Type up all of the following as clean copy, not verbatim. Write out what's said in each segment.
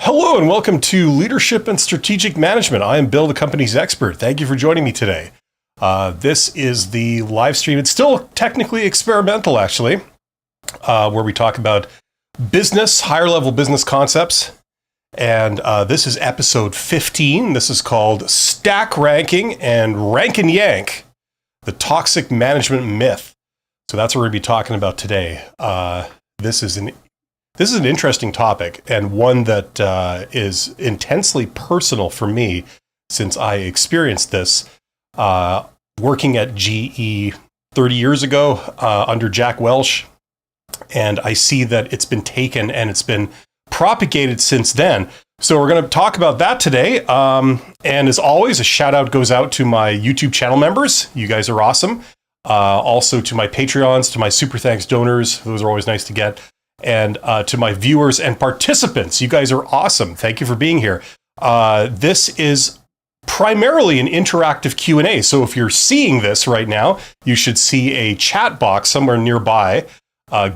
Hello and welcome to Leadership and Strategic Management. I am Bill, the company's expert. Thank you for joining me today. This is the live stream. It's still technically experimental, actually, where we talk about business, higher level business concepts. And this is episode 15. This is called Stack Ranking and Rank and Yank, the Toxic Management Myth. So that's what we're going to be talking about today. This is an interesting topic, and one that is intensely personal for me, since I experienced this working at GE 30 years ago under Jack Welch, and I see that it's been taken and it's been propagated since then. So we're going to talk about that today, and as always, a shout out goes out to my YouTube channel members. You guys are awesome. Also to my Patreons, to my super thanks donors. Those are always nice to get. And to my viewers and participants, you guys are awesome. Thank you for being here. This is primarily an interactive Q&A. So if you're seeing this right now, you should see a chat box somewhere nearby.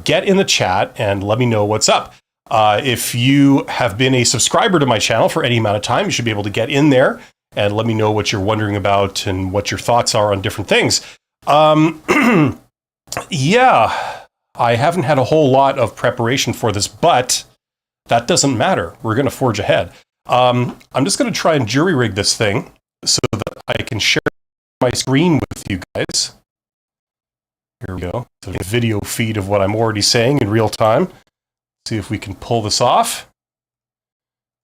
Get in the chat and let me know what's up. If you have been a subscriber to my channel for any amount of time, you should be able to get in there and let me know what you're wondering about and what your thoughts are on different things. Yeah. I haven't had a whole lot of preparation for this, but that doesn't matter. We're going to forge ahead. I'm just going to try and jury rig this thing so that I can share my screen with you guys. Here we go. So a video feed of what I'm already saying in real time. See if we can pull this off.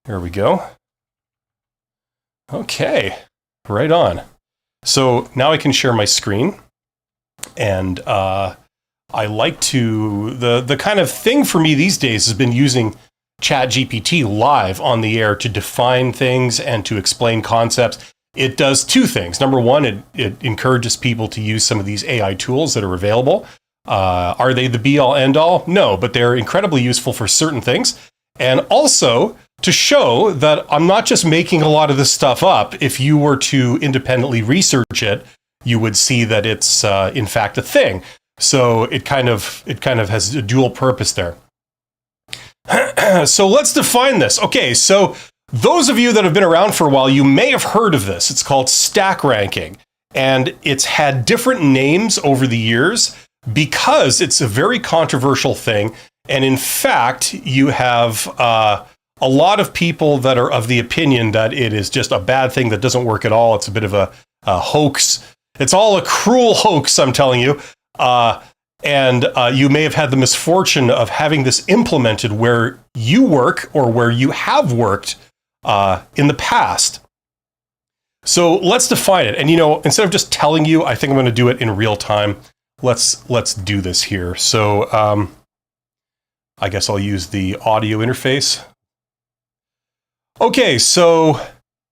Here we go. Okay, right on. So now I can share my screen, and I like to, the kind of thing for me these days has been using ChatGPT live on the air to define things and to explain concepts. It does two things. Number one, it encourages people to use some of these AI tools that are available. Are they the be-all, end-all? No, but they're incredibly useful for certain things. And also to show that I'm not just making a lot of this stuff up. If you were to independently research it, you would see that it's in fact a thing. So it kind of has a dual purpose there. So let's define this. Okay, so those of you that have been around for a while, you may have heard of this. It's called stack ranking, and it's had different names over the years because it's a very controversial thing. And in fact, you have a lot of people that are of the opinion that it is just a bad thing that doesn't work at all. It's a bit of a hoax. It's all a cruel hoax, I'm telling you. And you may have had the misfortune of having this implemented where you work or where you have worked in the past. So let's define it. And, instead of just telling you, I think I'm going to do it in real time. Let's do this here. So I guess I'll use the audio interface. Okay, so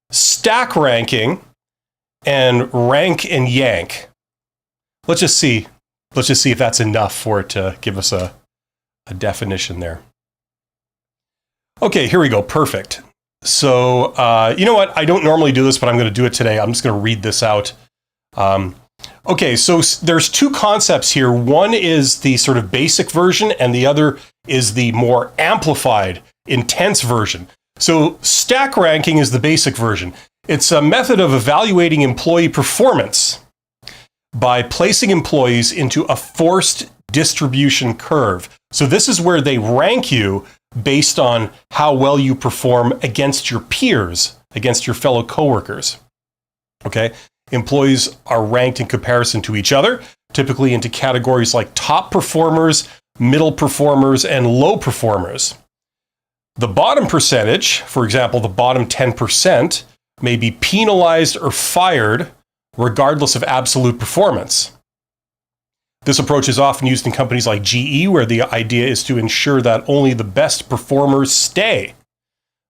stack ranking and rank and yank. Let's just see if that's enough for it to give us a definition there. Okay, here we go. Perfect. So, you know what? I don't normally do this, but I'm going to do it today. I'm just going to read this out. Okay, so there's two concepts here. One is the sort of basic version, and the other is the more amplified, intense version. So stack ranking is the basic version. It's a method of evaluating employee performance by placing employees into a forced distribution curve. So this is where they rank you based on how well you perform against your peers, against your fellow coworkers. Okay? Employees are ranked in comparison to each other, typically into categories like top performers, middle performers, and low performers. The bottom percentage, for example, the bottom 10%, may be penalized or fired regardless of absolute performance. This approach is often used in companies like GE, where the idea is to ensure that only the best performers stay.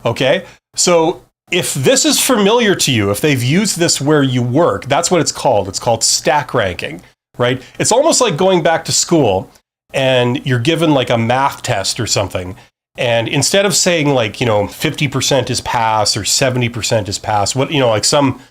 Okay? So if this is familiar to you, if they've used this where you work, that's what it's called. It's called stack ranking, right? It's almost like going back to school and you're given like a math test or something. And instead of saying 50% is pass or 70% is pass, like some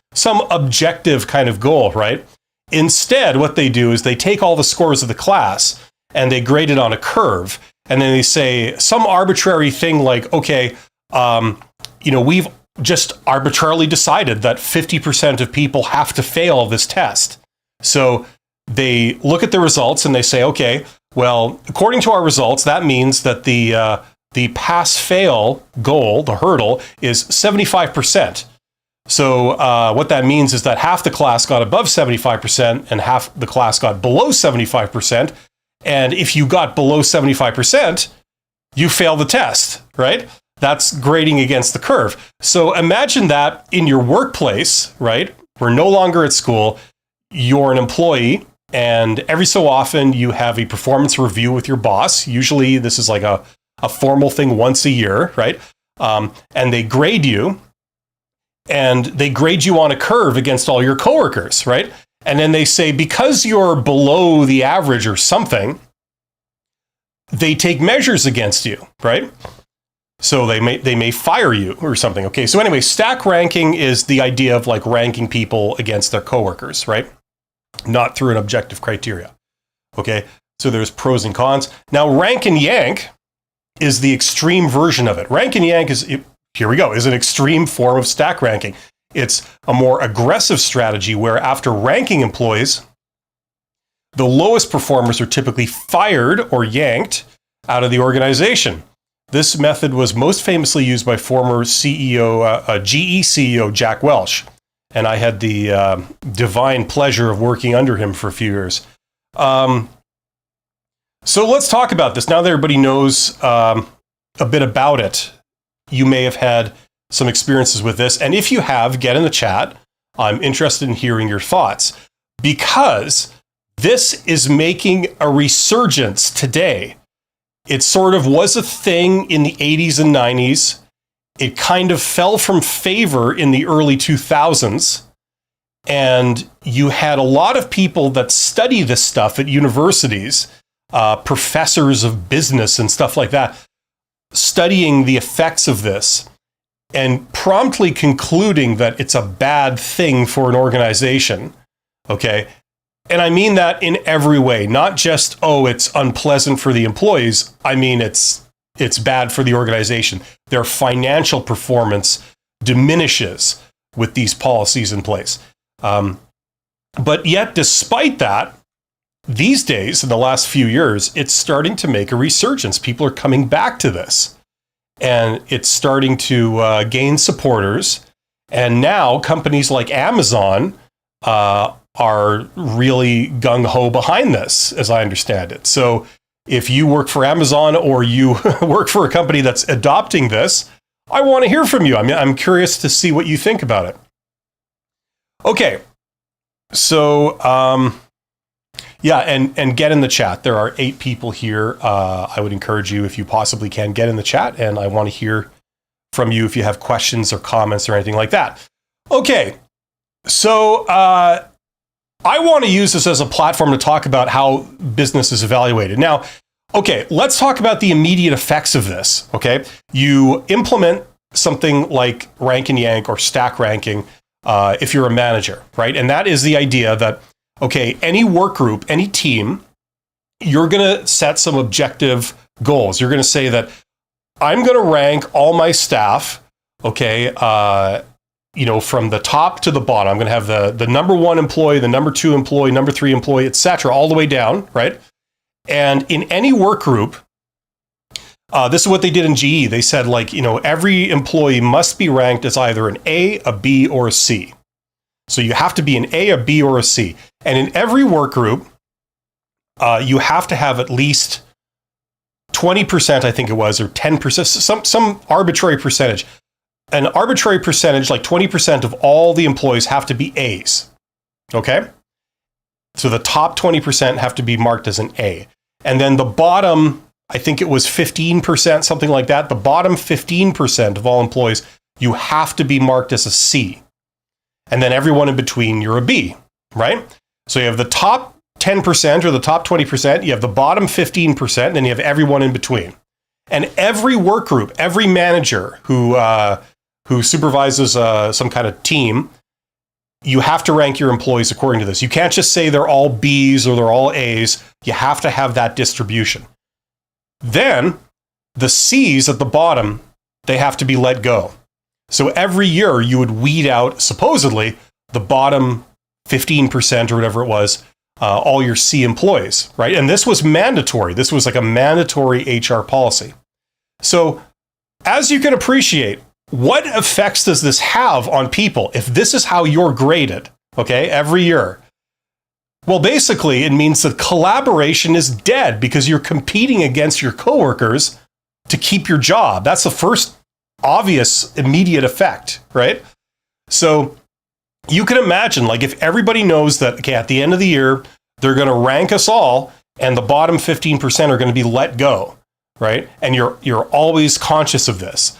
objective kind of goal, right? Instead, what they do is they take all the scores of the class and they grade it on a curve. And then they say some arbitrary thing like, okay, We've just arbitrarily decided that 50% of people have to fail this test. So they look at the results and they say, okay, well, according to our results, that means that the pass-fail goal, the hurdle, is 75%. So what that means is that half the class got above 75% and half the class got below 75%. And if you got below 75%, you fail the test, right? That's grading against the curve. So imagine that in your workplace, right? We're no longer at school. You're an employee, and every so often you have a performance review with your boss. Usually this is like a formal thing once a year, right? And they grade you. And they grade you on a curve against all your coworkers, right? And then they say, because you're below the average or something, they take measures against you, right? So they may fire you or something. Okay, so anyway, stack ranking is the idea of like ranking people against their coworkers, right? Not through an objective criteria. Okay, so there's pros and cons. Now, rank and yank is the extreme version of it. Rank and yank is an extreme form of stack ranking. It's a more aggressive strategy where after ranking employees, the lowest performers are typically fired or yanked out of the organization. This method was most famously used by former CEO, GE CEO Jack Welch, and I had the divine pleasure of working under him for a few years. So let's talk about this. Now that everybody knows a bit about it, you may have had some experiences with this. And if you have, get in the chat. I'm interested in hearing your thoughts, because this is making a resurgence today. It sort of was a thing in the 80s and 90s. It kind of fell from favor in the early 2000s. And you had a lot of people that study this stuff at universities, professors of business and stuff like that, studying the effects of this and promptly concluding that it's a bad thing for an organization. Okay. And I mean that in every way, not just, it's unpleasant for the employees. I mean, it's bad for the organization. Their financial performance diminishes with these policies in place. But yet, despite that, these days, in the last few years, it's starting to make a resurgence. People are coming back to this, and it's starting to gain supporters. And now companies like Amazon are really gung-ho behind this, as I understand it. So if you work for Amazon or you work for a company that's adopting this, I want to hear from you. I'm curious to see what you think about it. Okay, so and get in the chat. There are 8 people here. I would encourage you, if you possibly can, get in the chat, and I want to hear from you if you have questions or comments or anything like that. Okay, so I want to use this as a platform to talk about how business is evaluated. Now, okay, let's talk about the immediate effects of this, okay? You implement something like rank and yank or stack ranking if you're a manager, right? And that is the idea that, okay, any work group, any team, you're going to set some objective goals. You're going to say that I'm going to rank all my staff, okay, from the top to the bottom. I'm going to have the number 1 employee, the number 2 employee, number 3 employee, etc., all the way down, right? And in any work group, this is what they did in GE. They said, every employee must be ranked as either an A, a B, or a C. So you have to be an A, a B, or a C. And in every work group, you have to have at least 20%, I think it was, or 10%, some arbitrary percentage. An arbitrary percentage, like 20% of all the employees have to be A's. Okay? So the top 20% have to be marked as an A. And then the bottom, I think it was 15%, something like that. The bottom 15% of all employees, you have to be marked as a C. And then everyone in between, you're a B, right? So you have the top 10% or the top 20%, you have the bottom 15%, and then you have everyone in between. And every work group, every manager who supervises some kind of team, you have to rank your employees according to this. You can't just say they're all B's or they're all A's. You have to have that distribution. Then the C's at the bottom they have to be let go. So every year you would weed out, supposedly, the bottom 15% or whatever it was, all your C employees, right? And this was mandatory. This was like a mandatory HR policy. So as you can appreciate, what effects does this have on people if this is how you're graded, okay, every year? Well, basically, it means that collaboration is dead because you're competing against your coworkers to keep your job. That's the first obvious immediate effect, right? So you can imagine, like, if everybody knows that, okay, at the end of the year, they're going to rank us all and the bottom 15% are going to be let go, right? And you're always conscious of this.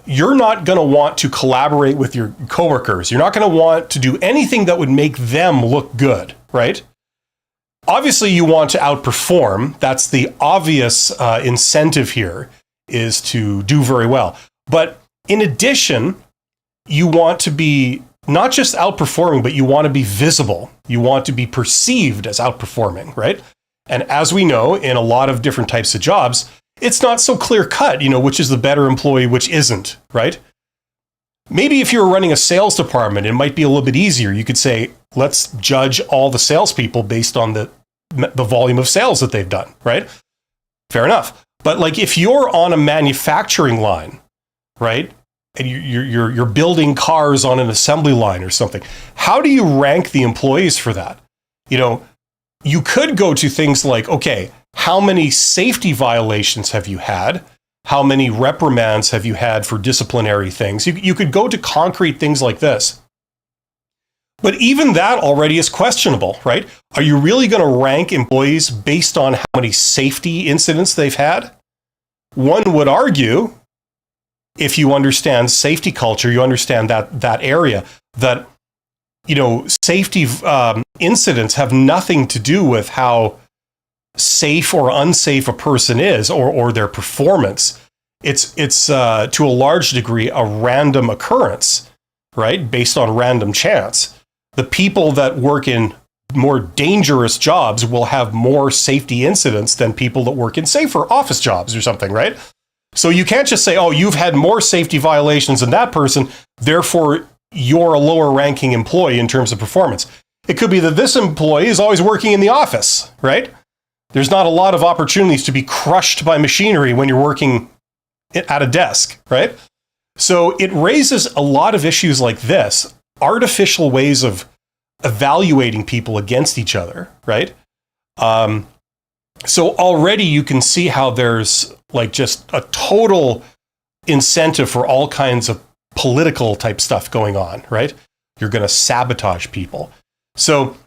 You're not going to want to collaborate with your coworkers. You're not going to want to do anything that would make them look good, right? Obviously, you want to outperform. That's the obvious incentive here, is to do very well. But in addition, you want to be not just outperforming, but you want to be visible. You want to be perceived as outperforming, right? And as we know, in a lot of different types of jobs, it's not so clear cut, which is the better employee, which isn't, right? Maybe if you were running a sales department, it might be a little bit easier. You could say, let's judge all the salespeople based on the volume of sales that they've done, right? Fair enough. But like if you're on a manufacturing line, right, and you're building cars on an assembly line or something, how do you rank the employees for that? You could go to things like, okay, how many safety violations have you had? How many reprimands have you had for disciplinary things? You could go to concrete things like this. But even that already is questionable, right? Are you really going to rank employees based on how many safety incidents they've had? One would argue, if you understand safety culture, you understand that area, that safety incidents have nothing to do with how safe or unsafe a person is or their performance. It's to a large degree a random occurrence, right? Based on random chance. The people that work in more dangerous jobs will have more safety incidents than people that work in safer office jobs or something, right? So you can't just say, oh, you've had more safety violations than that person, therefore you're a lower ranking employee in terms of performance. It could be that this employee is always working in the office, right? There's not a lot of opportunities to be crushed by machinery when you're working at a desk, right? So it raises a lot of issues like this, artificial ways of evaluating people against each other, right? So already you can see how there's like just a total incentive for all kinds of political type stuff going on, right? You're going to sabotage people. So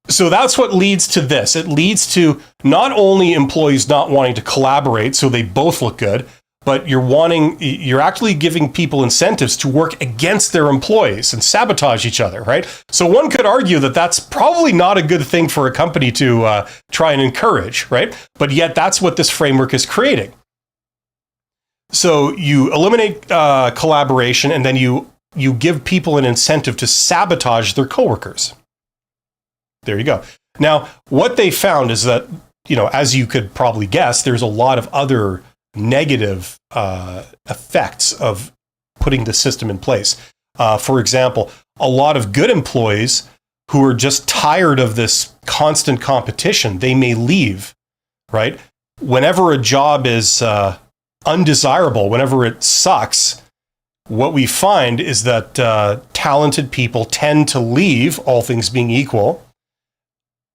that's what leads to this. It leads to not only employees not wanting to collaborate so they both look good, but you're actually giving people incentives to work against their employees and sabotage each other, right? So one could argue that that's probably not a good thing for a company to try and encourage, right? But yet that's what this framework is creating. So you eliminate collaboration, and then you give people an incentive to sabotage their coworkers. There you go. Now, what they found is that, as you could probably guess, there's a lot of other negative effects of putting the system in place. For example, a lot of good employees who are just tired of this constant competition, they may leave, right? Whenever a job is undesirable, whenever it sucks, what we find is that talented people tend to leave, all things being equal,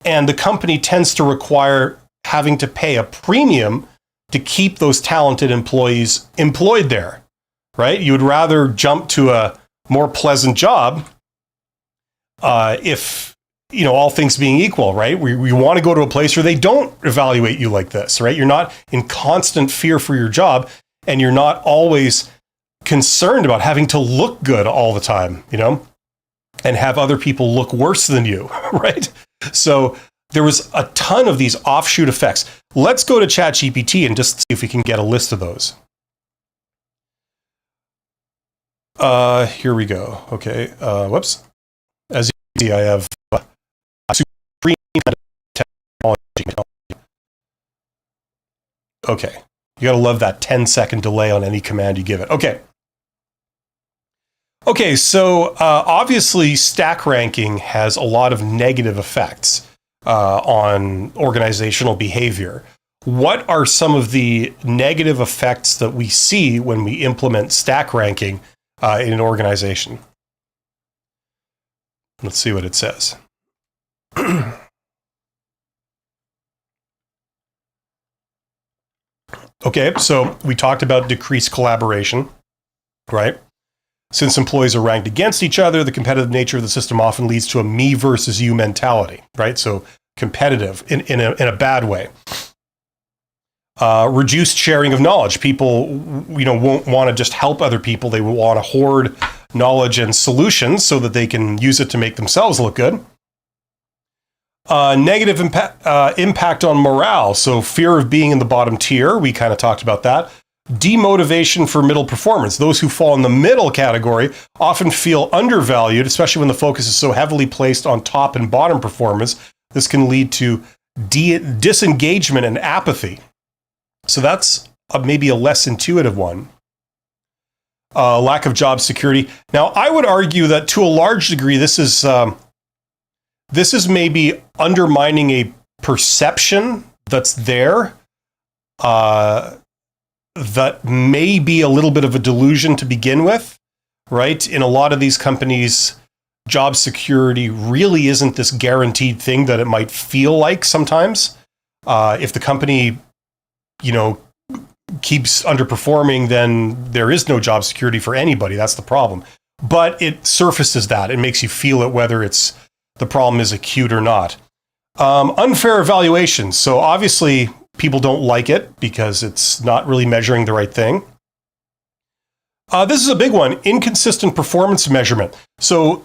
and the company tends to require having to pay a premium to keep those talented employees employed there, right? You would rather jump to a more pleasant job if, all things being equal, right? We want to go to a place where they don't evaluate you like this, right? You're not in constant fear for your job, and you're not always concerned about having to look good all the time, and have other people look worse than you, right? So there was a ton of these offshoot effects. Let's go to ChatGPT and just see if we can get a list of those. Here we go. Okay. Whoops. As you can see, I have supreme technology. Okay. You got to love that 10-second delay on any command you give it. Okay, so obviously stack ranking has a lot of negative effects on organizational behavior. What are some of the negative effects that we see when we implement stack ranking in an organization? Let's see what it says. Okay, so we talked about decreased collaboration, right? Since employees are ranked against each other, the competitive nature of the system often leads to a me versus you mentality, right? So competitive in a bad way. Reduced sharing of knowledge. People, won't want to just help other people. They will want to hoard knowledge and solutions so that they can use it to make themselves look good. Negative impact on morale. So fear of being in the bottom tier. We kind of talked about that. Demotivation for middle performance. Those who fall in the middle category often feel undervalued, especially when the focus is so heavily placed on top and bottom performance. This can lead to disengagement and apathy. So that's maybe a less intuitive one. Lack of job security. Now, I would argue that to a large degree, this is maybe undermining a perception that's there. That may be a little bit of a delusion to begin with, right? In a lot of these companies, job security really isn't this guaranteed thing that it might feel like sometimes. If the company, keeps underperforming, then there is no job security for anybody. That's the problem. But it surfaces that. It makes you feel it, whether the problem is acute or not. Unfair evaluation. So obviously, people don't like it because it's not really measuring the right thing. This is a big one, inconsistent performance measurement. So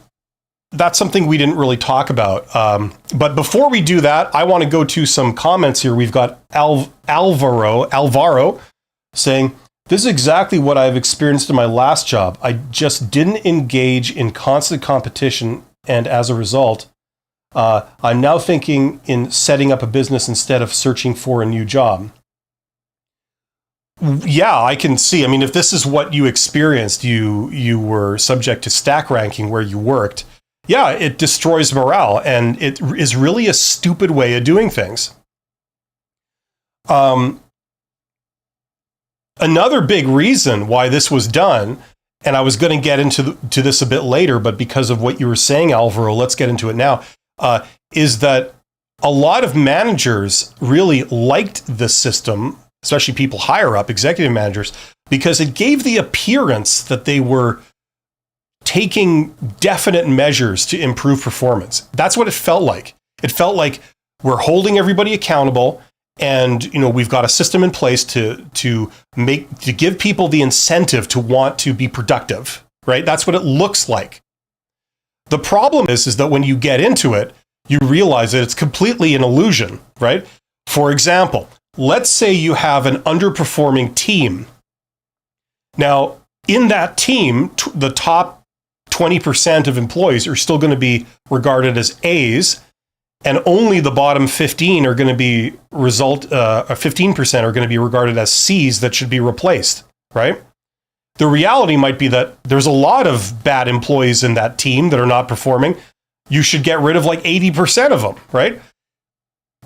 that's something we didn't really talk about. But before we do that, I want to go to some comments here. We've got Alvaro saying, this is exactly what I've experienced in my last job. I just didn't engage in constant competition, and as a result, I'm now thinking in setting up a business instead of searching for a new job. Yeah, I can see. I mean, if this is what you experienced, you were subject to stack ranking where you worked. Yeah, it destroys morale, and it is really a stupid way of doing things. Another big reason why this was done, and I was going to get into this a bit later, but because of what you were saying, Alvaro, let's get into it now. Is that a lot of managers really liked the system, especially people higher up, executive managers, because it gave the appearance that they were taking definite measures to improve performance. That's what it felt like. It felt like we're holding everybody accountable, and we've got a system in place to give people the incentive to want to be productive, right? That's what it looks like. The problem is that when you get into it, you realize that it's completely an illusion, right? For example, let's say you have an underperforming team. Now, in that team, the top 20% of employees are still going to be regarded as A's, and only the bottom 15 are going to be 15% are going to be regarded as C's that should be replaced, right? The reality might be that there's a lot of bad employees in that team that are not performing. You should get rid of like 80% of them, right?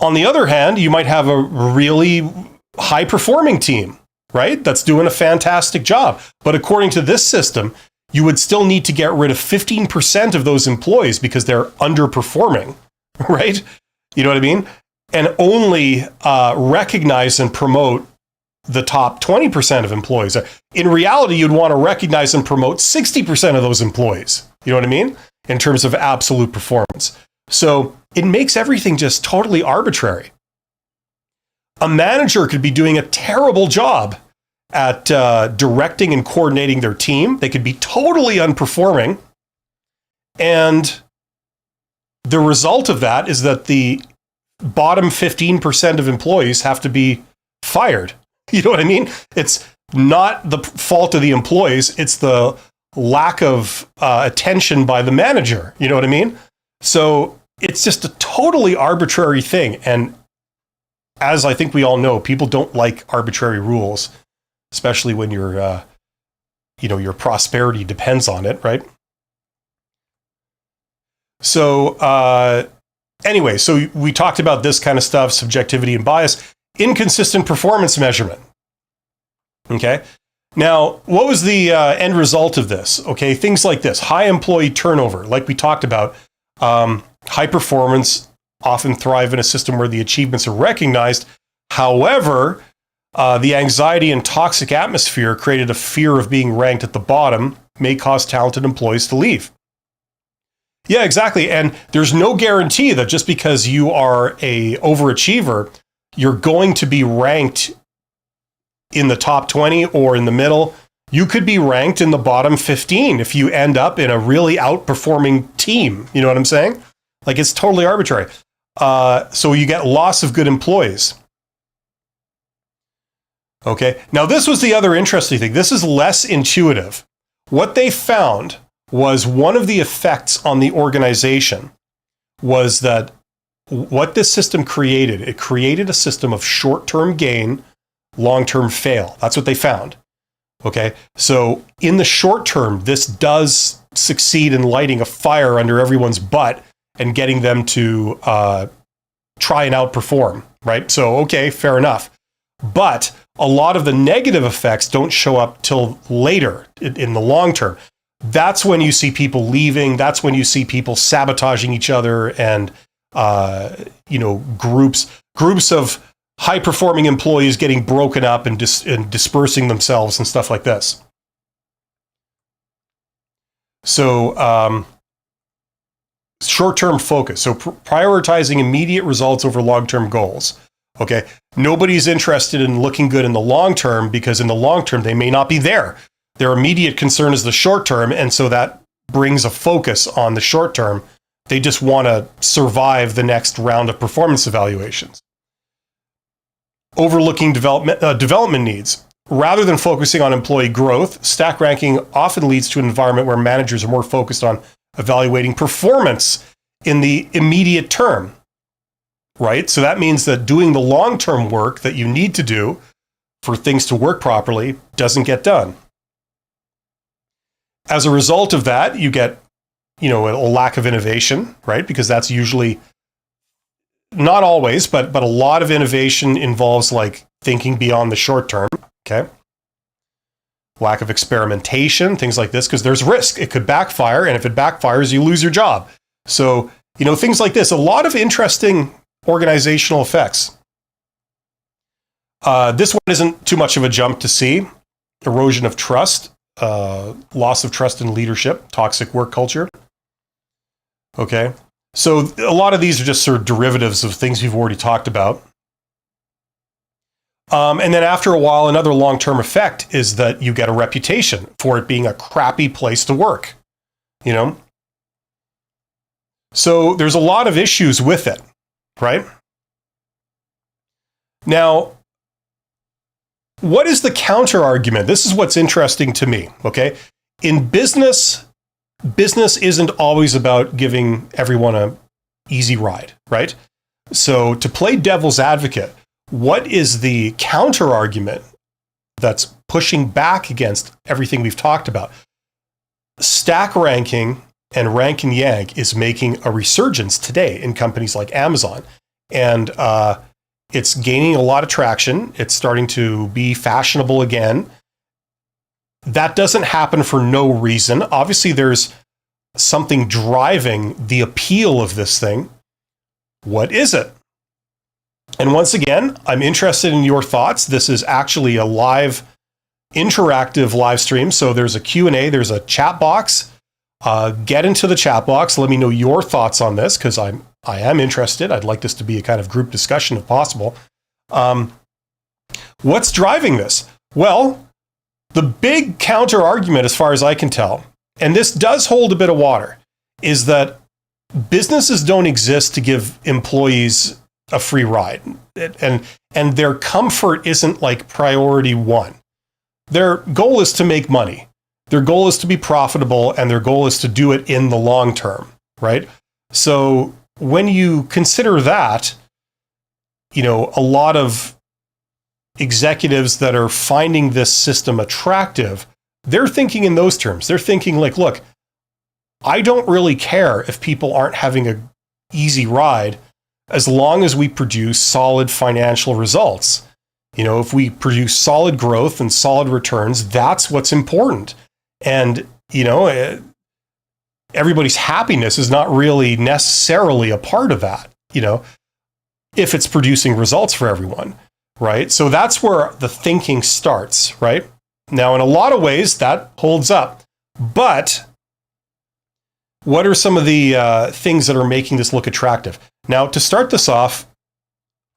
On the other hand, you might have a really high-performing team, right? That's doing a fantastic job. But according to this system, you would still need to get rid of 15% of those employees because they're underperforming, right? You know what I mean? And only recognize and promote the top 20% of employees. In reality, you'd want to recognize and promote 60% of those employees. You know what I mean? In terms of absolute performance. So it makes everything just totally arbitrary. A manager could be doing a terrible job at directing and coordinating their team. They could be totally underperforming. And the result of that is that the bottom 15% of employees have to be fired. You know what I mean? It's not the fault of the employees. It's the lack of attention by the manager. You know what I mean? So it's just a totally arbitrary thing. And as I think we all know, people don't like arbitrary rules, especially when your prosperity depends on it, right? So anyway, so we talked about this kind of stuff, subjectivity and bias, inconsistent performance measurement. Okay. Now, what was the end result of this? Okay, things like this: high employee turnover, like we talked about. High performance often thrive in a system where the achievements are recognized. However, the anxiety and toxic atmosphere created a fear of being ranked at the bottom, may cause talented employees to leave. Yeah, exactly. And there's no guarantee that just because you are a overachiever, you're going to be ranked in the top 20 or in the middle. You could be ranked in the bottom 15 if you end up in a really outperforming team. You know what I'm saying? Like, it's totally arbitrary. So you get loss of good employees. Okay. Now, this was the other interesting thing. This is less intuitive. What they found was one of the effects on the organization was that what this system created, it created a system of short-term gain, long-term fail. That's what they found. Okay. So in the short term, this does succeed in lighting a fire under everyone's butt and getting them to try and outperform, right? So, okay, fair enough. But a lot of the negative effects don't show up till later in the long term. That's when you see people leaving. That's when you see people sabotaging each other and, groups of high-performing employees getting broken up and dispersing themselves and stuff like this. So short-term focus. So prioritizing immediate results over long-term goals. Okay. Nobody's interested in looking good in the long term because in the long term, they may not be there. Their immediate concern is the short term. And so that brings a focus on the short term. They just want to survive the next round of performance evaluations. Overlooking development needs. Rather than focusing on employee growth, stack ranking often leads to an environment where managers are more focused on evaluating performance in the immediate term, right? So that means that doing the long-term work that you need to do for things to work properly doesn't get done. As a result of that, you get, a lack of innovation, right? Because that's usually, not always, but a lot of innovation involves like thinking beyond the short term, okay? Lack of experimentation, things like this, because there's risk. It could backfire, and if it backfires, you lose your job. So, things like this, a lot of interesting organizational effects. This one isn't too much of a jump to see. Erosion of trust, loss of trust in leadership, toxic work culture. Okay. So a lot of these are just sort of derivatives of things we've already talked about. And then after a while, another long-term effect is that you get a reputation for it being a crappy place to work, So there's a lot of issues with it, right? Now, what is the counter argument? This is what's interesting to me, okay? In business isn't always about giving everyone an easy ride, right? So to play devil's advocate, what is the counter argument that's pushing back against everything we've talked about? Stack ranking and rank and yank is making a resurgence today in companies like Amazon. And it's gaining a lot of traction. It's starting to be fashionable again. That doesn't happen for no reason. Obviously, there's something driving the appeal of this thing. What is it? And once again, I'm interested in your thoughts. This is actually a live, interactive live stream. So there's a Q&A, there's a chat box. Get into the chat box. Let me know your thoughts on this because I am interested. I'd like this to be a kind of group discussion if possible. What's driving this? Well, the big counter argument, as far as I can tell, and this does hold a bit of water, is that businesses don't exist to give employees a free ride. And their comfort isn't like priority one. Their goal is to make money. Their goal is to be profitable, and their goal is to do it in the long term, right? So when you consider that, a lot of executives that are finding this system attractive, they're thinking in those terms. They're thinking like, look, I don't really care if people aren't having an easy ride as long as we produce solid financial results. If we produce solid growth and solid returns, that's what's important. And, everybody's happiness is not really necessarily a part of that, if it's producing results for everyone, right? So that's where the thinking starts, right? Now, in a lot of ways, that holds up. But what are some of the things that are making this look attractive? Now, to start this off,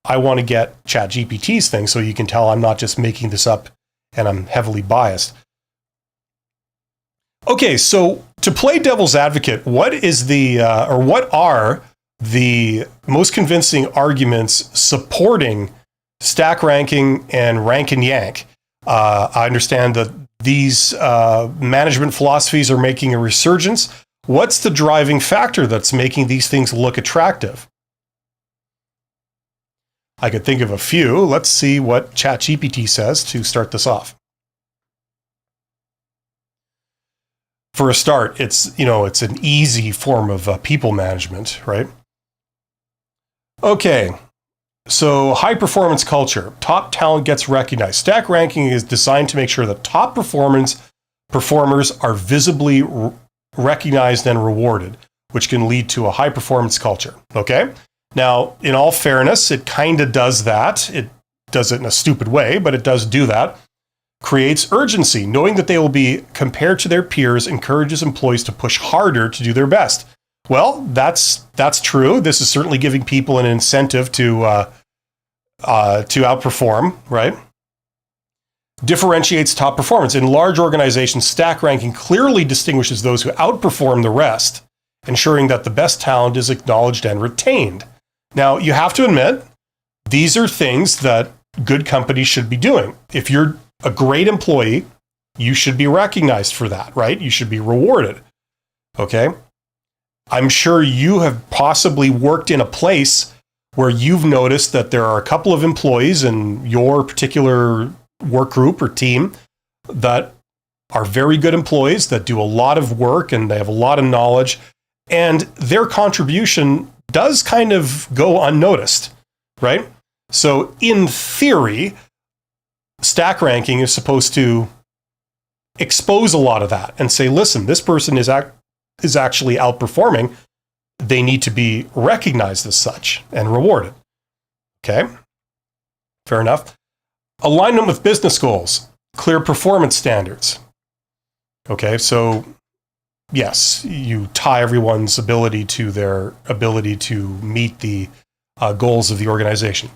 I want to get ChatGPT's thing so you can tell I'm not just making this up and I'm heavily biased. Okay, so to play devil's advocate, what are the most convincing arguments supporting stack ranking and rank and yank? I understand that these management philosophies are making a resurgence. What's the driving factor that's making these things look attractive? I could think of a few. Let's see what ChatGPT says to start this off. For a start, it's an easy form of people management, right? Okay, so high performance culture. Top talent gets recognized. Stack ranking is designed to make sure that top performers are visibly recognized and rewarded, which can lead to a high performance culture. Okay? Now, in all fairness, it kind of does that. It does it in a stupid way, but it does do that. Creates urgency. Knowing that they will be compared to their peers encourages employees to push harder to do their best. Well, that's true. This is certainly giving people an incentive to outperform, right? Differentiates top performance. In large organizations, stack ranking clearly distinguishes those who outperform the rest, ensuring that the best talent is acknowledged and retained. Now, you have to admit, these are things that good companies should be doing. If you're a great employee, you should be recognized for that, right? You should be rewarded. Okay? I'm sure you have possibly worked in a place where you've noticed that there are a couple of employees in your particular work group or team that are very good employees that do a lot of work and they have a lot of knowledge, and their contribution does kind of go unnoticed, right? So in theory, stack ranking is supposed to expose a lot of that and say, listen, this person is actually outperforming. They need to be recognized as such and rewarded. Okay, fair enough. Alignment with business goals, clear performance standards. Okay, so yes, you tie everyone's ability to their ability to meet the goals of the organization.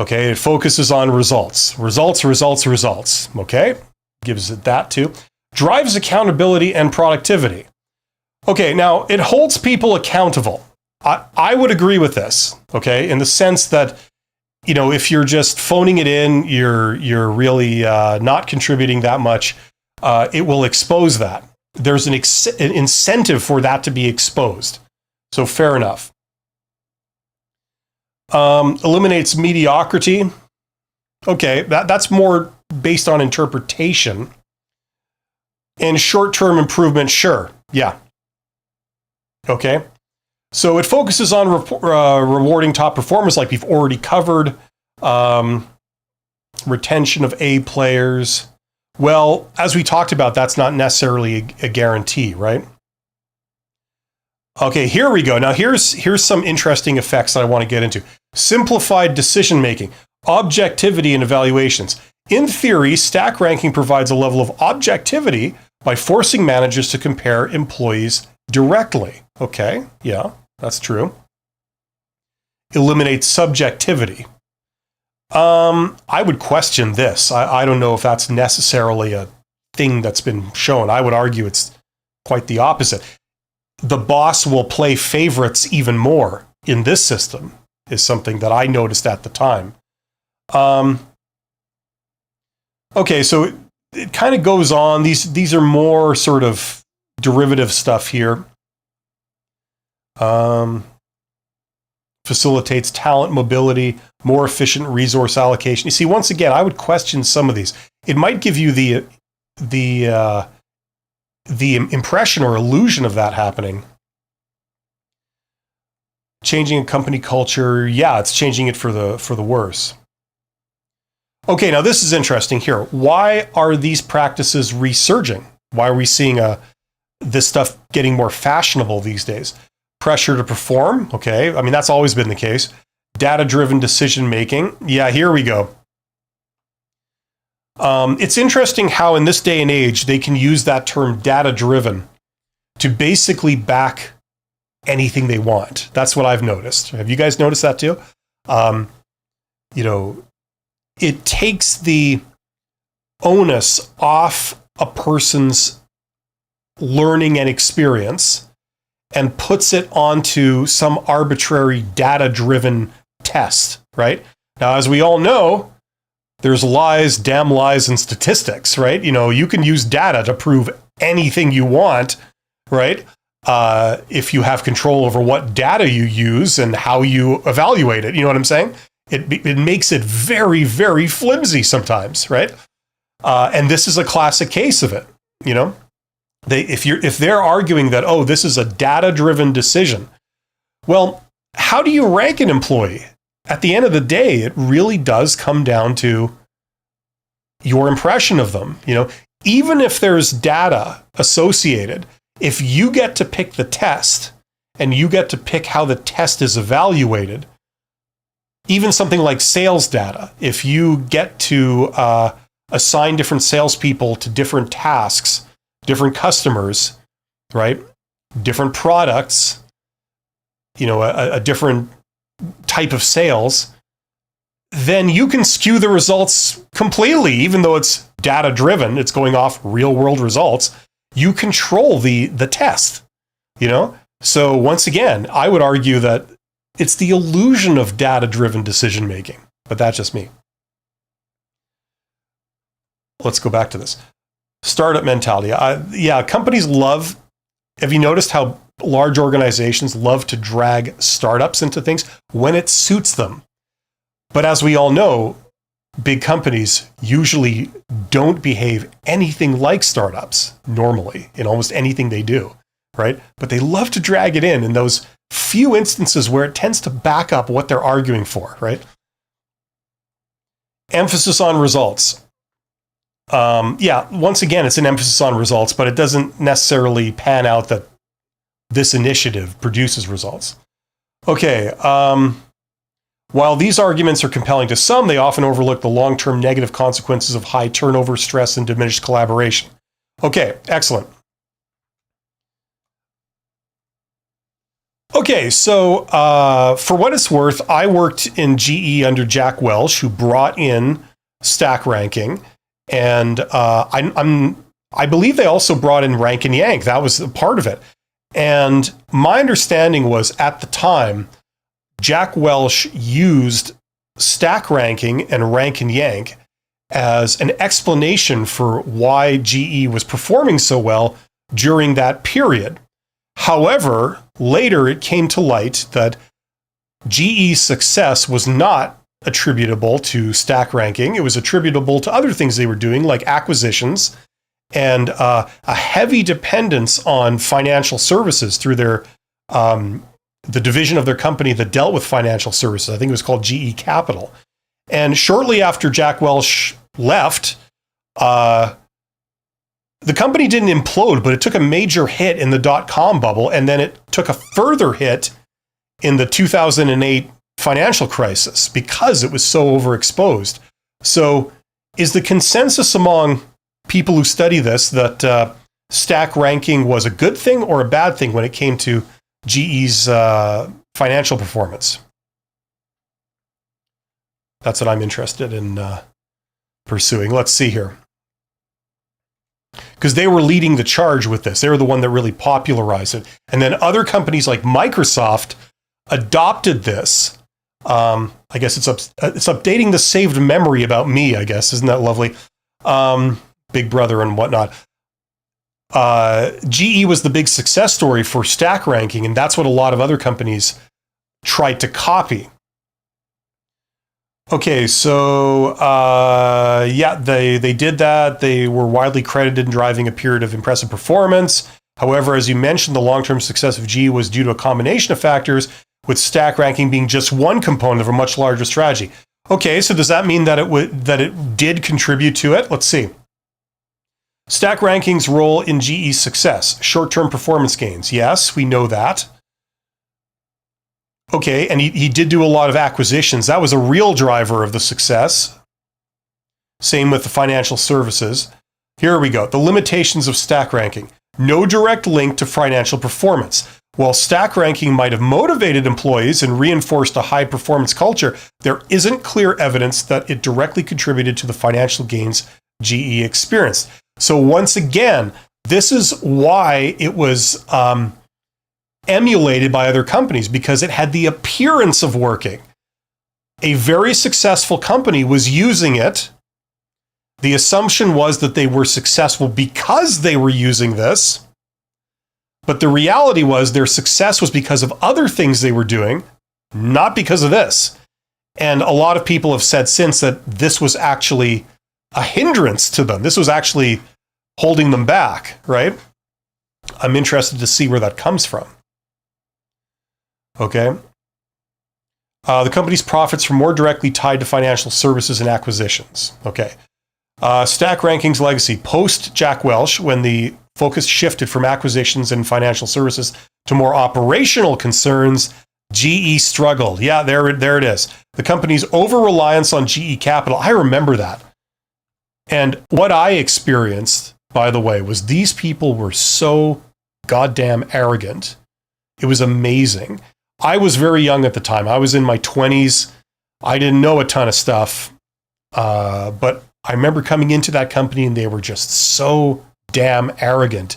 Okay, it focuses on results. Results. Okay, gives it that too. Drives accountability and productivity. Okay, now it holds people accountable. I would agree with this, okay, in the sense that, if you're just phoning it in, you're really not contributing that much, it will expose that. There's an incentive for that to be exposed. So fair enough. Eliminates mediocrity. Okay, that's more based on interpretation. And short-term improvement, sure, yeah. Okay, so it focuses on rewarding top performers like we've already covered. Retention of A players. Well, as we talked about, that's not necessarily a guarantee, right? Okay, here we go. Now here's some interesting effects that I want to get into. Simplified decision making, objectivity in evaluations. In theory, stack ranking provides a level of objectivity by forcing managers to compare employees directly. Okay, yeah, that's true. Eliminates subjectivity. I would question this. I don't know if that's necessarily a thing that's been shown. I would argue it's quite the opposite. The boss will play favorites even more in this system, is something that I noticed at the time. Okay, so it kind of goes on. These are more sort of derivative stuff here. facilitates talent mobility, more efficient resource allocation. You see, once again, I would question some of these. It might give you the impression or illusion of that happening. Changing a company culture, yeah, it's changing it for the worse. Okay, now this is interesting here. Why are these practices resurging? Why are we seeing this stuff getting more fashionable these days? Pressure to perform, okay. I mean, that's always been the case. Data-driven decision making, yeah, here we go. It's interesting how in this day and age, they can use that term data-driven to basically back anything they want. That's what I've noticed. Have you guys noticed that too? It takes the onus off a person's learning and experience and puts it onto some arbitrary data-driven test, right? Now, as we all know, there's lies, damn lies, and statistics, right? You can use data to prove anything you want, right? If you have control over what data you use and how you evaluate it. You know what I'm saying? It makes it very, very flimsy sometimes, right? And this is a classic case of it. If they're arguing that, oh, this is a data-driven decision, well, how do you rank an employee? At the end of the day, it really does come down to your impression of them. Even if there's data associated, if you get to pick the test and you get to pick how the test is evaluated, even something like sales data, if you get to assign different salespeople to different tasks, different customers, right? Different products, a different type of sales, then you can skew the results completely, even though it's data driven, it's going off real world results. You control the test, So once again, I would argue that it's the illusion of data driven decision making, but that's just me. Let's go back to this. Startup mentality. Companies love, have you noticed how large organizations love to drag startups into things when it suits them? But as we all know, big companies usually don't behave anything like startups normally in almost anything they do, right? But they love to drag it in those few instances where it tends to back up what they're arguing for, right? Emphasis on results. Once again, it's an emphasis on results, but it doesn't necessarily pan out that this initiative produces results. Okay, while these arguments are compelling to some, they often overlook the long-term negative consequences of high turnover, stress, and diminished collaboration. Okay, excellent. Okay, so for what it's worth, I worked in GE under Jack Welch, who brought in stack ranking. And I believe they also brought in rank and yank. That was a part of it. And my understanding was at the time, Jack Welch used stack ranking and rank and yank as an explanation for why GE was performing so well during that period. However, later it came to light that GE's success was not attributable to stack ranking. It was attributable to other things they were doing, like acquisitions and a heavy dependence on financial services through their the division of their company that dealt with financial services. I think it was called GE Capital. And shortly after Jack Welch left, the company didn't implode, but it took a major hit in the dot-com bubble, and then it took a further hit in the 2008 financial crisis because it was so overexposed. So is the consensus among people who study this that stack ranking was a good thing or a bad thing when it came to GE's financial performance? That's what I'm interested in pursuing. Let's see here. Because they were leading the charge with this. They were the one that really popularized it. And then other companies like Microsoft adopted this. I guess it's updating the saved memory about me, I guess. Isn't that lovely? Big Brother and whatnot. GE was the big success story for stack ranking, and that's what a lot of other companies tried to copy. Okay, so they did that. They were widely credited in driving a period of impressive performance. However, as you mentioned, the long-term success of GE was due to a combination of factors, with stack ranking being just one component of a much larger strategy. Okay, so does that mean that it did contribute to it? Let's see. Stack ranking's role in GE's success, short-term performance gains. Yes, we know that. Okay, and he did do a lot of acquisitions. That was a real driver of the success. Same with the financial services. Here we go. The limitations of stack ranking. No direct link to financial performance. While stack ranking might have motivated employees and reinforced a high-performance culture, there isn't clear evidence that it directly contributed to the financial gains GE experienced. So once again, this is why it was emulated by other companies, because it had the appearance of working. A very successful company was using it. The assumption was that they were successful because they were using this. But the reality was their success was because of other things they were doing, not because of this. And a lot of people have said since that this was actually a hindrance to them. This was actually holding them back, right? I'm interested to see where that comes from. Okay. The company's profits were more directly tied to financial services and acquisitions. Okay. Stack ranking's legacy. Post Jack Welch, when the focus shifted from acquisitions and financial services to more operational concerns, GE struggled. Yeah, there it is. The company's over-reliance on GE Capital. I remember that. And what I experienced, by the way, was these people were so goddamn arrogant. It was amazing. I was very young at the time. I was in my 20s. I didn't know a ton of stuff. But I remember coming into that company and they were just so damn arrogant.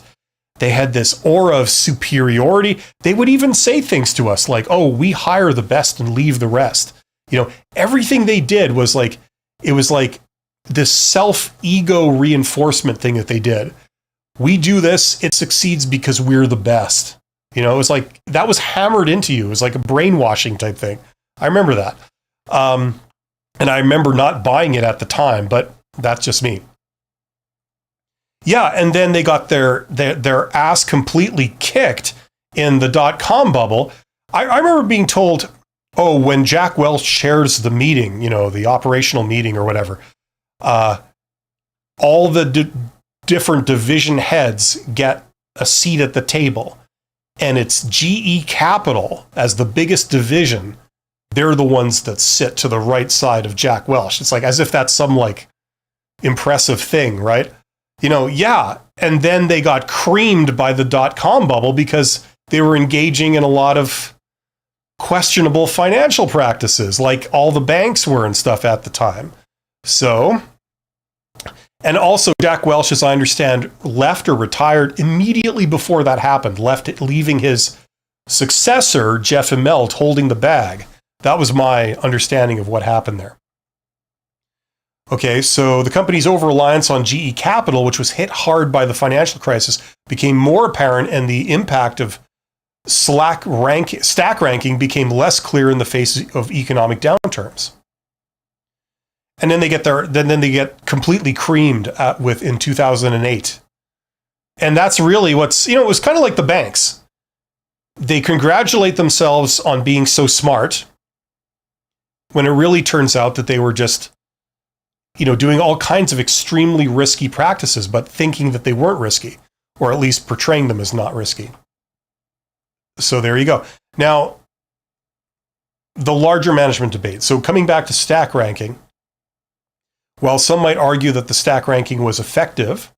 They had this aura of superiority. They would even say things to us like, oh, we hire the best and leave the rest. You know, everything they did was like, it was like this self-ego reinforcement thing that they did. We do this, it succeeds because we're the best. You know, it was like, that was hammered into you. It was like a brainwashing type thing. I remember that. And I remember not buying it at the time, but that's just me. Yeah, and then they got their ass completely kicked in the dot-com bubble. I remember being told, oh, when Jack Welch chairs the meeting, you know, the operational meeting or whatever, all the different division heads get a seat at the table. And it's GE Capital as the biggest division. They're the ones that sit to the right side of Jack Welch. It's like as if that's some like impressive thing, right? You know, yeah. And then they got creamed by the dot-com bubble because they were engaging in a lot of questionable financial practices, like all the banks were and stuff at the time. So, and also Jack Welch, as I understand, left or retired immediately before that happened, leaving his successor, Jeff Immelt, holding the bag. That was my understanding of what happened there. Okay, so the company's over-reliance on GE Capital, which was hit hard by the financial crisis, became more apparent, and the impact of stack ranking became less clear in the face of economic downturns. And then they get completely creamed in 2008. And that's really what's, you know, it was kind of like the banks. They congratulate themselves on being so smart when it really turns out that they were just, you know, doing all kinds of extremely risky practices, but thinking that they weren't risky, or at least portraying them as not risky. So there you go. Now, the larger management debate. So coming back to stack ranking, while some might argue that the stack ranking was effective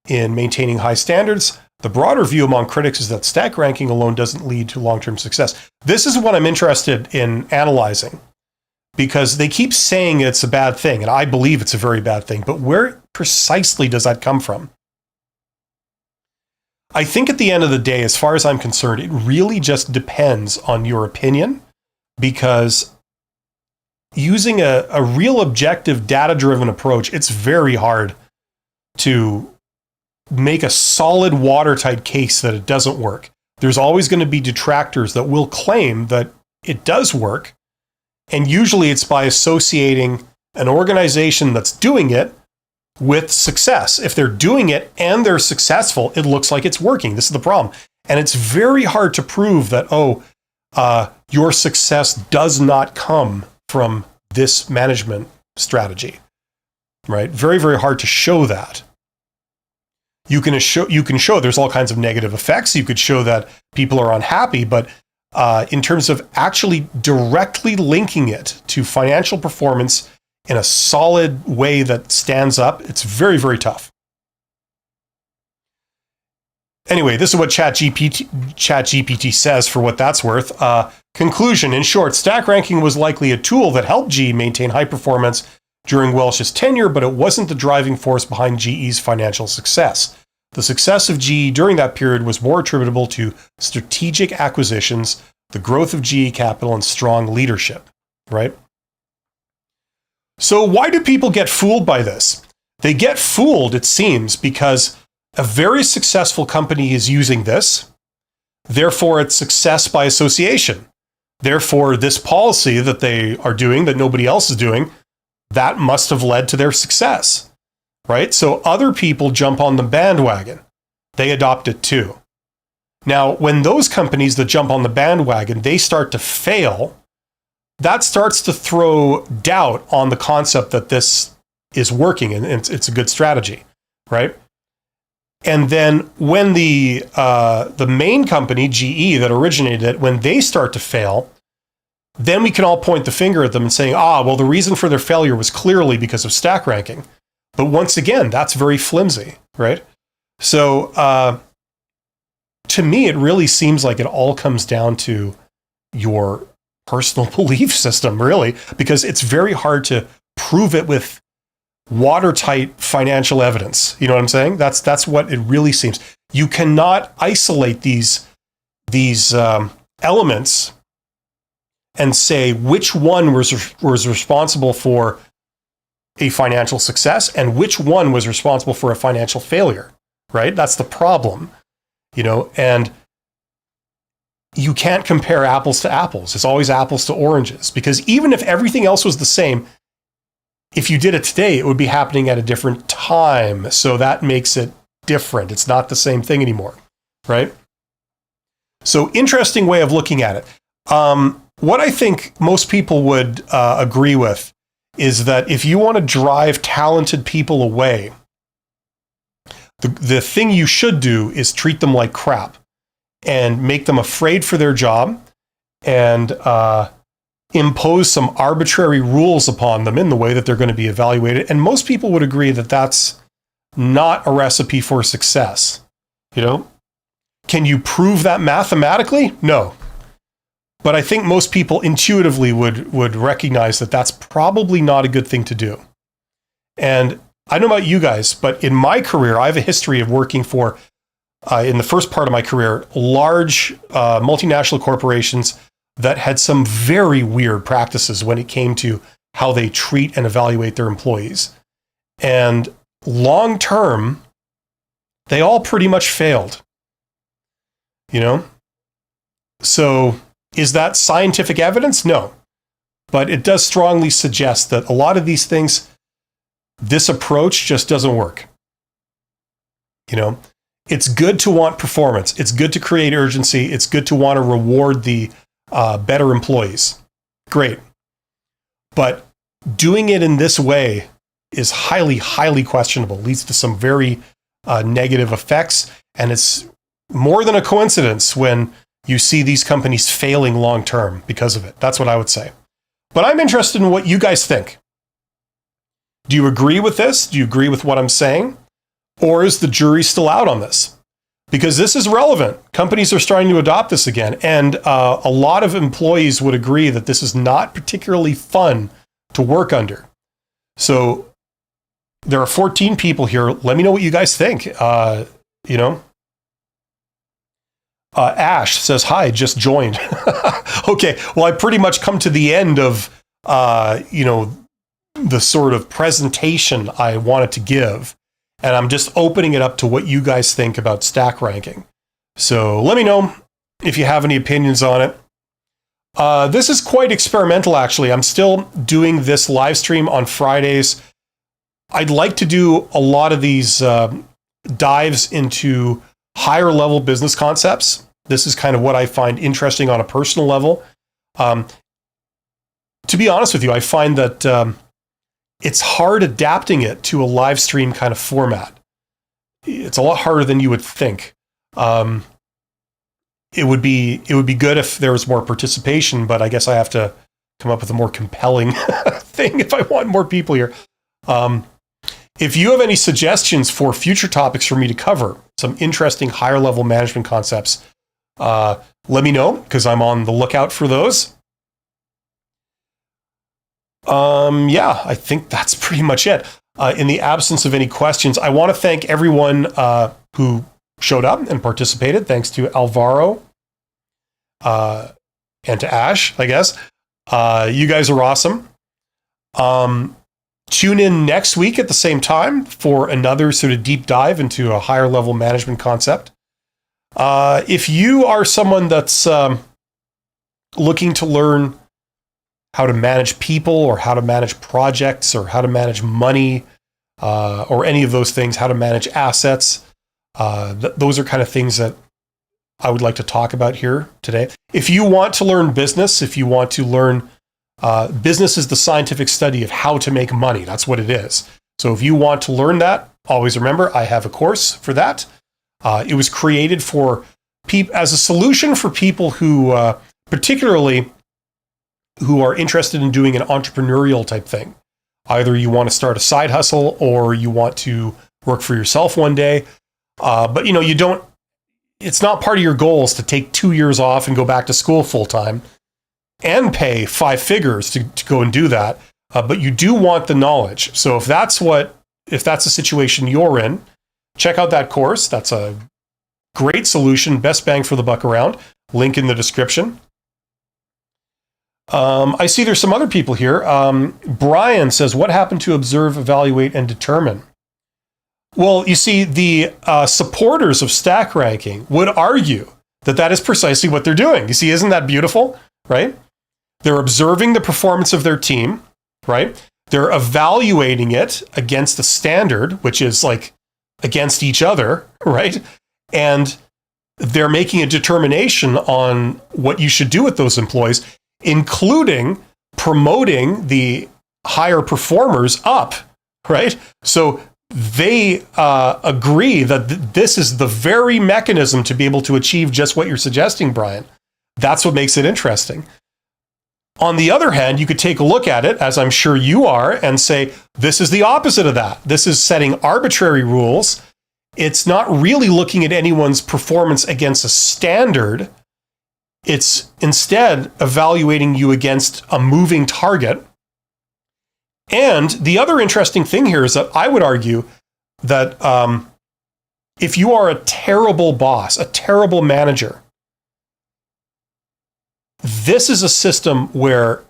in maintaining high standards, the broader view among critics is that stack ranking alone doesn't lead to long-term success. This is what I'm interested in analyzing, because they keep saying it's a bad thing, and I believe it's a very bad thing, but where precisely does that come from? I think at the end of the day, as far as I'm concerned, it really just depends on your opinion, because using a real objective, data-driven approach, it's very hard to make a solid, watertight case that it doesn't work. There's always going to be detractors that will claim that it does work. And usually it's by associating an organization that's doing it with success. If they're doing it and they're successful, it looks like it's working. This is the problem. And it's very hard to prove that, your success does not come from this management strategy, right? Very, very hard to show that. You can show there's all kinds of negative effects. You could show that people are unhappy, but in terms of actually directly linking it to financial performance in a solid way that stands up, it's very, very tough. Anyway, this is what ChatGPT says for what that's worth. Conclusion, in short, stack ranking was likely a tool that helped GE maintain high performance during Welch's tenure, but it wasn't the driving force behind GE's financial success. The success of GE during that period was more attributable to strategic acquisitions, the growth of GE Capital, and strong leadership, right? So why do people get fooled by this? They get fooled, it seems, because a very successful company is using this. Therefore, it's success by association. Therefore, this policy that they are doing that nobody else is doing, that must have led to their success, right? So other people jump on the bandwagon. They adopt it too. Now, when those companies that jump on the bandwagon, they start to fail, that starts to throw doubt on the concept that this is working and it's a good strategy, right? And then when the main company, GE, that originated it, when they start to fail, then we can all point the finger at them and saying, well, the reason for their failure was clearly because of stack ranking. But once again, that's very flimsy, right? So to me, it really seems like it all comes down to your personal belief system, really, because it's very hard to prove it with watertight financial evidence. You know what I'm saying? That's what it really seems. You cannot isolate these elements and say which one was responsible for a financial success and which one was responsible for a financial failure, right? That's the problem, and you can't compare apples to apples. It's always apples to oranges, because even if everything else was the same, if you did it today, it would be happening at a different time. So that makes it different. It's not the same thing anymore, right? So interesting way of looking at it. What I think most people would agree with is that if you want to drive talented people away, the thing you should do is treat them like crap and make them afraid for their job and impose some arbitrary rules upon them in the way that they're going to be evaluated. And most people would agree that that's not a recipe for success. Can you prove that mathematically? No. But I think most people intuitively would recognize that that's probably not a good thing to do. And I don't know about you guys, but in my career, I have a history of working for, in the first part of my career, large multinational corporations that had some very weird practices when it came to how they treat and evaluate their employees. And long term, they all pretty much failed. So is that scientific evidence? No. But it does strongly suggest that a lot of these things, this approach just doesn't work. It's good to want performance. It's good to create urgency. It's good to want to reward the better employees. Great. But doing it in this way is highly, highly questionable, leads to some very negative effects. And it's more than a coincidence when you see these companies failing long term because of it. That's what I would say. But I'm interested in what you guys think. Do you agree with this? Do you agree with what I'm saying? Or is the jury still out on this? Because this is relevant. Companies are starting to adopt this again. And a lot of employees would agree that this is not particularly fun to work under. So there are 14 people here. Let me know what you guys think. Ash says, hi, just joined. Okay, well, I pretty much come to the end of, the sort of presentation I wanted to give. And I'm just opening it up to what you guys think about stack ranking. So let me know if you have any opinions on it. This is quite experimental, actually. I'm still doing this live stream on Fridays. I'd like to do a lot of these dives into higher level business concepts. This is kind of what I find interesting on a personal level. To be honest with you, I find that it's hard adapting it to a live stream kind of format. It's a lot harder than you would think. It would be good if there was more participation, but I guess I have to come up with a more compelling thing if I want more people here. If you have any suggestions for future topics for me to cover, some interesting higher level management concepts, let me know, because I'm on the lookout for those. Yeah, I think that's pretty much it. In the absence of any questions, I want to thank everyone who showed up and participated. Thanks to Alvaro and to Ash, I guess. You guys are awesome. Tune in next week at the same time for another sort of deep dive into a higher level management concept. If you are someone that's looking to learn how to manage people or how to manage projects or how to manage money or any of those things, how to manage assets, those are kind of things that I would like to talk about here today. If you want to learn business, if you want to learn business is the scientific study of how to make money. That's what it is. So if you want to learn that, always remember I have a course for that. It was created for as a solution for people who, particularly who are interested in doing an entrepreneurial type thing. Either you want to start a side hustle or you want to work for yourself one day. But you don't, it's not part of your goals to take 2 years off and go back to school full time and pay 5 figures to go and do that. But you do want the knowledge. So if that's the situation you're in, check out that course. That's a great solution, best bang for the buck around. Link in the description. I see there's some other people here. Brian says, what happened to observe, evaluate, and determine? Well, you see, the supporters of stack ranking would argue that that is precisely what they're doing. You see, isn't that beautiful, right? They're observing the performance of their team, right? They're evaluating it against a standard, which is like against each other, right? And they're making a determination on what you should do with those employees, including promoting the higher performers up, right? So they agree that this is the very mechanism to be able to achieve just what you're suggesting, Brian. That's what makes it interesting. On the other hand, you could take a look at it, as I'm sure you are, and say, this is the opposite of that. This is setting arbitrary rules. It's not really looking at anyone's performance against a standard. It's instead evaluating you against a moving target. And the other interesting thing here is that I would argue that if you are a terrible boss, a terrible manager, this is a system where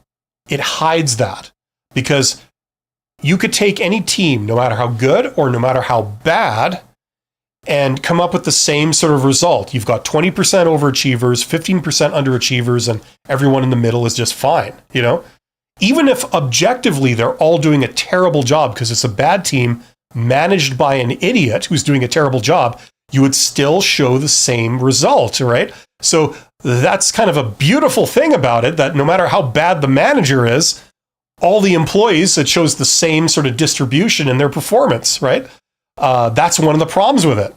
it hides that, because you could take any team, no matter how good or no matter how bad, and come up with the same sort of result. You've got 20% overachievers, 15% underachievers, and everyone in the middle is just fine, Even if objectively they're all doing a terrible job because it's a bad team managed by an idiot who's doing a terrible job, you would still show the same result, right? So that's kind of a beautiful thing about it, that no matter how bad the manager is, all the employees, it shows the same sort of distribution in their performance, right? That's one of the problems with it.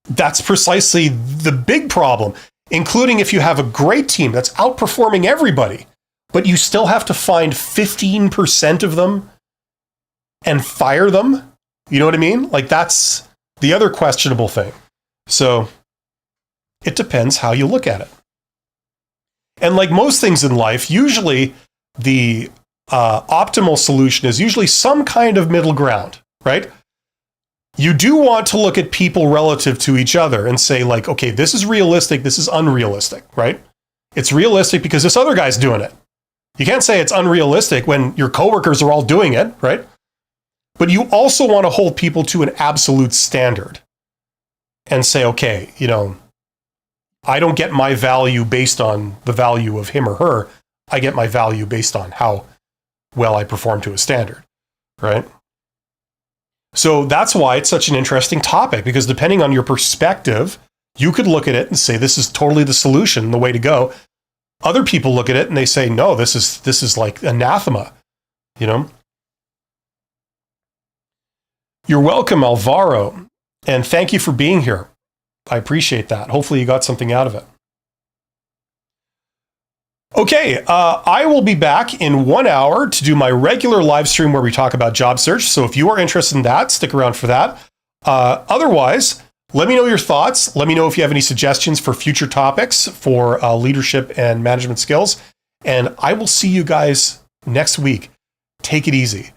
That's precisely the big problem, including if you have a great team that's outperforming everybody, but you still have to find 15% of them and fire them. You know what I mean? Like, that's the other questionable thing. So it depends how you look at it. And like most things in life, usually the optimal solution is usually some kind of middle ground, right? You do want to look at people relative to each other and say, like, okay, this is realistic, this is unrealistic, right? It's realistic because this other guy's doing it. You can't say it's unrealistic when your coworkers are all doing it, right? But you also want to hold people to an absolute standard and say, okay, I don't get my value based on the value of him or her. I get my value based on how well I perform to a standard, right? So that's why it's such an interesting topic, because depending on your perspective, you could look at it and say, this is totally the solution, the way to go. Other people look at it and they say, no, this is like anathema, you know? You're welcome, Alvaro, and thank you for being here. I appreciate that. Hopefully you got something out of it. Okay, I will be back in 1 hour to do my regular live stream where we talk about job search. So if you are interested in that, stick around for that. Otherwise, let me know your thoughts. Let me know if you have any suggestions for future topics for leadership and management skills. And I will see you guys next week. Take it easy.